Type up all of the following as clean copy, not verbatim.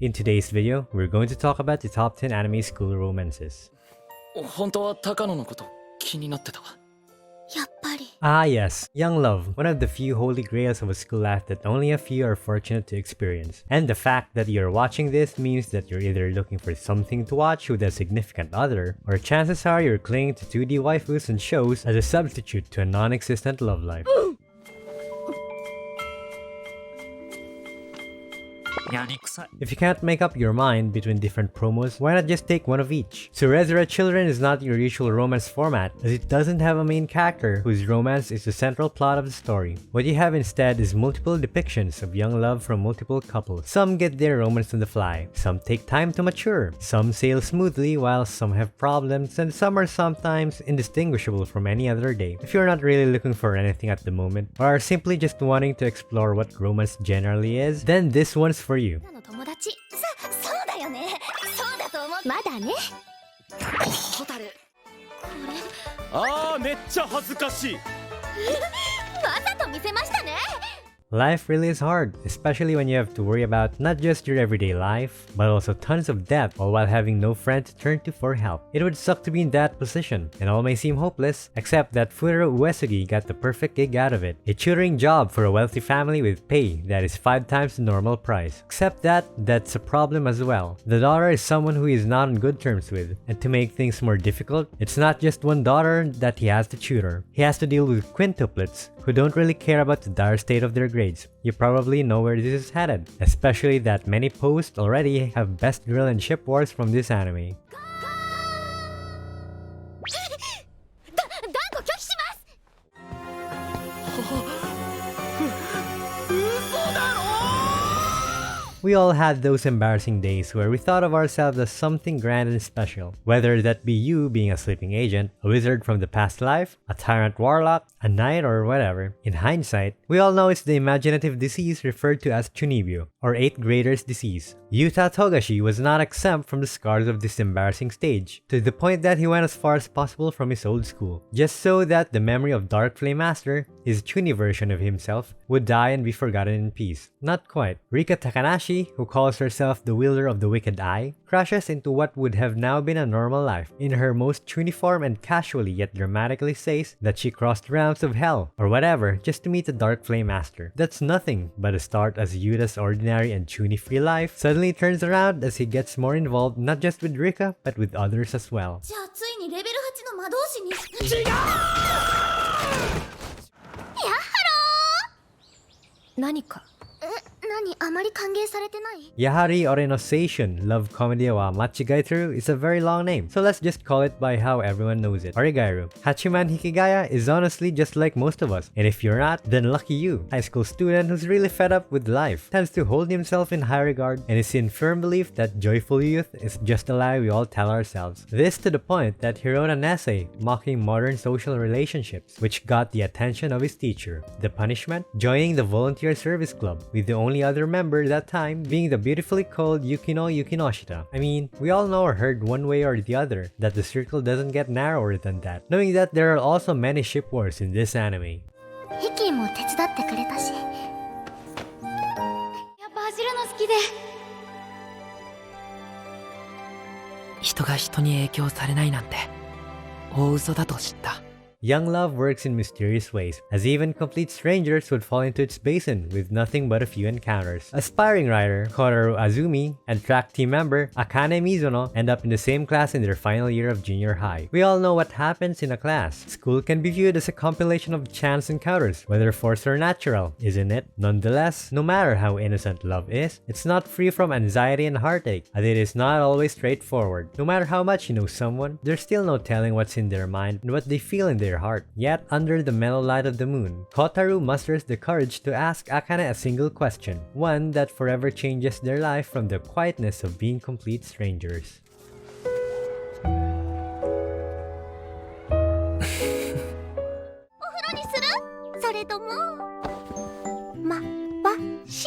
In today's video, we're going to talk about the top 10 anime school romances. 本当は高野のこと気になってた。やっぱり Ah yes, young love, one of the few holy grails of a school life that only a few are fortunate to experience. And the fact that you're watching this means that you're either looking for something to watch with a significant other, or chances are you're clinging to 2D waifus and shows as a substitute to a non-existent love life. If you can't make up your mind between different promos, why not just take one of each? So Resurrect Children is not your usual romance format, as it doesn't have a main character whose romance is the central plot of the story. What you have instead is multiple depictions of young love from multiple couples. Some get their romance on the fly, some take time to mature, some sail smoothly while some have problems, and some are sometimes indistinguishable from any other day. If you're not really looking for anything at the moment, or are simply just wanting to explore what romance generally is, then this one's for you. の友達そうだよねそうだと思うまだねホタルこあーめっちゃ恥ずかしいれわざと見せましたね Life really is hard, especially when you have to worry about not just your everyday life, but also tons of debt, all while having no friend to turn to for help. It would suck to be in that position, and all may seem hopeless, except that Fudoro Uesugi got the perfect gig out of it. A tutoring job for a wealthy family with pay that is 5 times the normal price. Except that, that's a problem as well. The daughter is someone who he is not on good terms with, and to make things more difficult, it's not just one daughter that he has to tutor. He has to deal with quintuplets, who don't really care about the dire state of their grades. You probably know where this is headed, especially that many posts already have best girl and ship wars from this anime. 断固拒否します 嘘だろ We all had those embarrassing days where we thought of ourselves as something grand and special. Whether that be you being a sleeping agent, a wizard from the past life, a tyrant warlock, a knight, or whatever. In hindsight, we all know it's the imaginative disease referred to as chunibyo, or 8th grader's disease. Yuta Togashi was not exempt from the scars of this embarrassing stage, to the point that he went as far as possible from his old school, just so that the memory of Dark Flame Master, his chuni version of himself, would die and be forgotten in peace. Not quite. Rika Takanashi, who calls herself the wielder of the Wicked Eye, crashes into what would have now been a normal life, in her most chuni form, and casually yet dramatically says that she crossed realms of hell, or whatever, just to meet the Dark Flame Master. That's nothing but a start, as Yuta's ordinary and chuni-free life suddenly turns around as he gets more involved not just with Rika, but with others as well. じゃあついにレベル8の魔導士に違うやっはろー何か何あまり歓迎されてない Yahari Orenosation Love Comedy wa Machigaitaru is a very long name, so let's just call it by how everyone knows it, Origairu. Hachiman Hikigaya is honestly just like most of us, and if you're not, then lucky you. High school student who's really fed up with life, tends to hold himself in high regard, and is in firm belief that joyful youth is just a lie we all tell ourselves. This to the point that he wrote an essay mocking modern social relationships, which got the attention of his teacher. The punishment? Joining the volunteer service club, with the only other member that time being the beautifully called Yukino Yukinoshita. I mean, we all know or heard one way or the other that the circle doesn't get narrower than that, knowing that there are also many ship wars in this anime. ヒキも手伝ってくれたしやっぱ走るの好きで人が人に影響されないなんて大嘘だと知った。 Young love works in mysterious ways, as even complete strangers would fall into its basin with nothing but a few encounters. Aspiring writer Kotaru Azumi and track team member Akane Mizuno end up in the same class in their final year of junior high. We all know what happens in a class. School can be viewed as a compilation of chance encounters, whether forced or natural, isn't it? Nonetheless, no matter how innocent love is, it's not free from anxiety and heartache, as it is not always straightforward. No matter how much you know someone, there's still no telling what's in their mind and what they feel in their heart. Yet, under the mellow light of the moon, Kotaru musters the courage to ask Akane a single question, one that forever changes their life from the quietness of being complete strangers. お風呂にするそれともまばし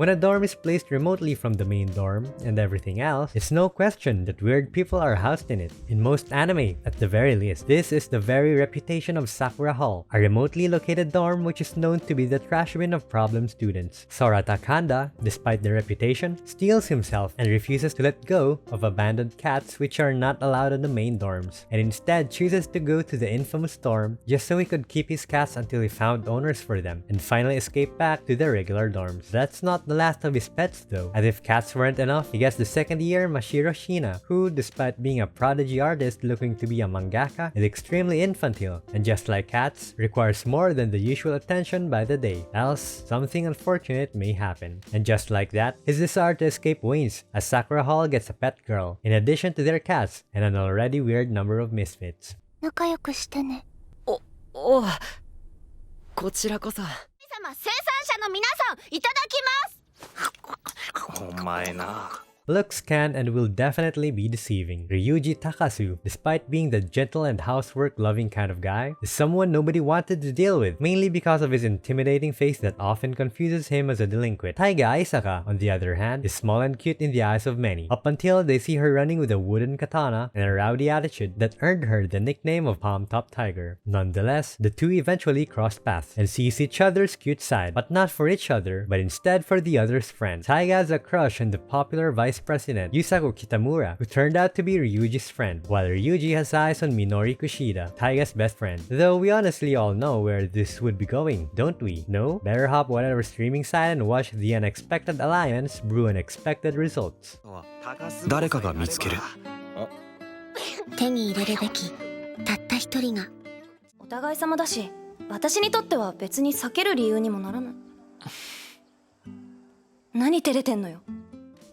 When a dorm is placed remotely from the main dorm and everything else, it's no question that weird people are housed in it. In most anime, at the very least, this is the very reputation of Sakura Hall, a remotely located dorm which is known to be the trash bin of problem students. Sora Takanda, despite the reputation, steals himself and refuses to let go of abandoned cats which are not allowed in the main dorms, and instead chooses to go to the infamous dorm just so he could keep his cats until he found owners for them and finally escape back to the regular dorms. That's not the last of his pets though, as if cats weren't enough, he gets the second year Mashiro Shina, who, despite being a prodigy artist looking to be a mangaka, is extremely infantile, and just like cats, requires more than the usual attention by the day, else something unfortunate may happen. And just like that, his desire to escape wanes as Sakura Hall gets a pet girl, in addition to their cats and an already weird number of misfits. 仲良くしてね。おう、こちらこそ。様生産者の皆さんいただきます。お前な。 Looks can and will definitely be deceiving. Ryuji Takasu, despite being the gentle and housework-loving kind of guy, is someone nobody wanted to deal with, mainly because of his intimidating face that often confuses him as a delinquent. Taiga Aisaka, on the other hand, is small and cute in the eyes of many, up until they see her running with a wooden katana and a rowdy attitude that earned her the nickname of Palm Top Tiger. Nonetheless, the two eventually cross paths and sees each other's cute side, but not for each other, but instead for the other's friend. Taiga has a crush on the popular Vice President Yusaku Kitamura, who turned out to be Ryuji's friend, while Ryuji has eyes on Minori Kushida, Taiga's best friend. Though we honestly all know where this would be going, don't we? No? Better hop whatever streaming site and watch the unexpected alliance brew unexpected results. 誰かが見つける。手に入れるべきたった一人が。お互い様だし、私にとっては別に避ける理由にもならない。何照れてんのよ。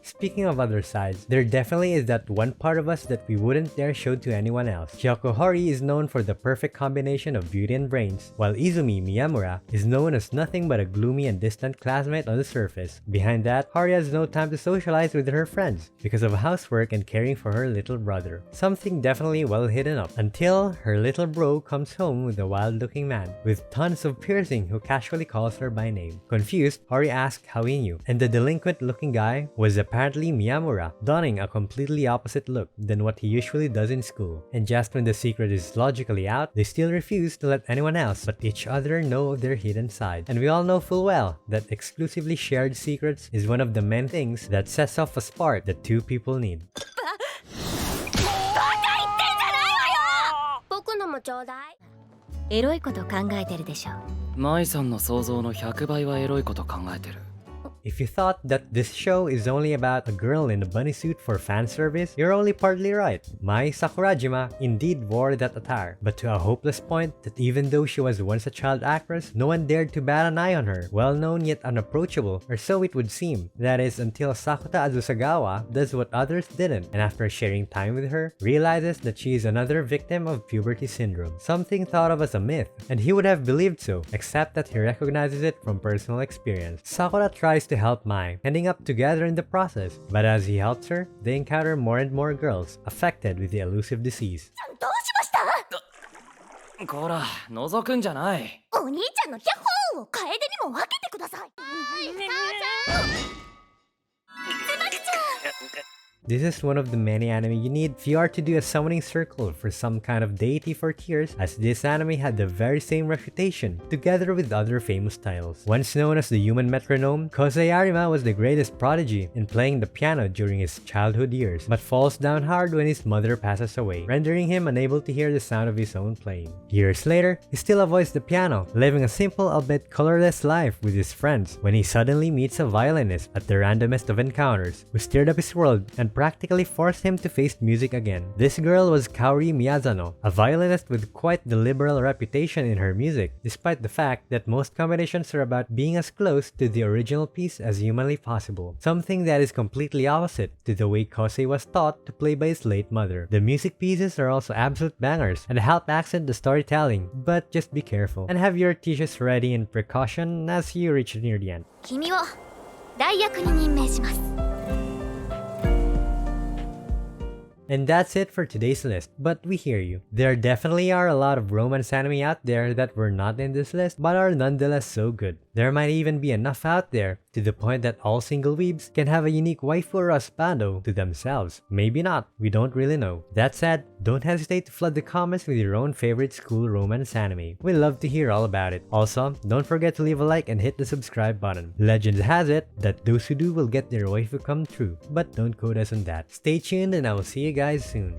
Speaking of other sides, there definitely is that one part of us that we wouldn't dare show to anyone else. Kyoko Hori is known for the perfect combination of beauty and brains, while Izumi Miyamura is known as nothing but a gloomy and distant classmate on the surface. Behind that, Hori has no time to socialize with her friends because of housework and caring for her little brother. Something definitely well hidden up, until her little bro comes home with a wild-looking man with tons of piercing who casually calls her by name. Confused, Hori asks how he knew, and the delinquent-looking guy was apparently Miyamura, donning a completely opposite look than what he usually does in school. And just when the secret is logically out, they still refuse to let anyone else but each other know of their hidden side. And we all know full well that exclusively shared secrets is one of the main things that sets off a spark that two people need. 僕のもちょうだい。エロいこと考えてるでしょ。舞さんの想像の100倍はエロいこと考えてる。 If you thought that this show is only about a girl in a bunny suit for fan service, you're only partly right. Mai Sakurajima indeed wore that attire, but to a hopeless point that even though she was once a child actress, no one dared to bat an eye on her, well-known yet unapproachable, or so it would seem. That is until Sakuta Azusagawa does what others didn't, and after sharing time with her, realizes that she is another victim of puberty syndrome, something thought of as a myth, and he would have believed so, except that he recognizes it from personal experience. Sakura tries to help Mai, ending up together in the process, but as he helps her, they encounter more and more girls affected with the elusive disease. どうしました？こら、覗くんじゃない。お兄ちゃんのキャッホーを楓にも分けてください。母ちゃん。つばきちゃん。 This is one of the many anime you need if you are to do a summoning circle for some kind of deity for tears, as this anime had the very same reputation, together with other famous titles. Once known as the human metronome, Kosei Arima was the greatest prodigy in playing the piano during his childhood years, but falls down hard when his mother passes away, rendering him unable to hear the sound of his own playing. Years later, he still avoids the piano, living a simple albeit colorless life with his friends, when he suddenly meets a violinist at the randomest of encounters, who stirred up his world and practically forced him to face music again. This girl was Kaori Miyazano, a violinist with quite the liberal reputation in her music, despite the fact that most combinations are about being as close to the original piece as humanly possible, something that is completely opposite to the way Kosei was taught to play by his late mother. The music pieces are also absolute bangers and help accent the storytelling, but just be careful and have your tissues ready in precaution as you reach near the end. 君を代役に任命します。And that's it for today's list, but we hear you. There definitely are a lot of romance anime out there that were not in this list, but are nonetheless so good. There might even be enough out there to the point that all single weebs can have a unique waifu or husbando to themselves. Maybe not, we don't really know. That said, don't hesitate to flood the comments with your own favorite school romance anime. We love to hear all about it. Also, don't forget to leave a like and hit the subscribe button. Legend has it that those who do will get their waifu come true, but don't quote us on that. Stay tuned and I will see you guys soon.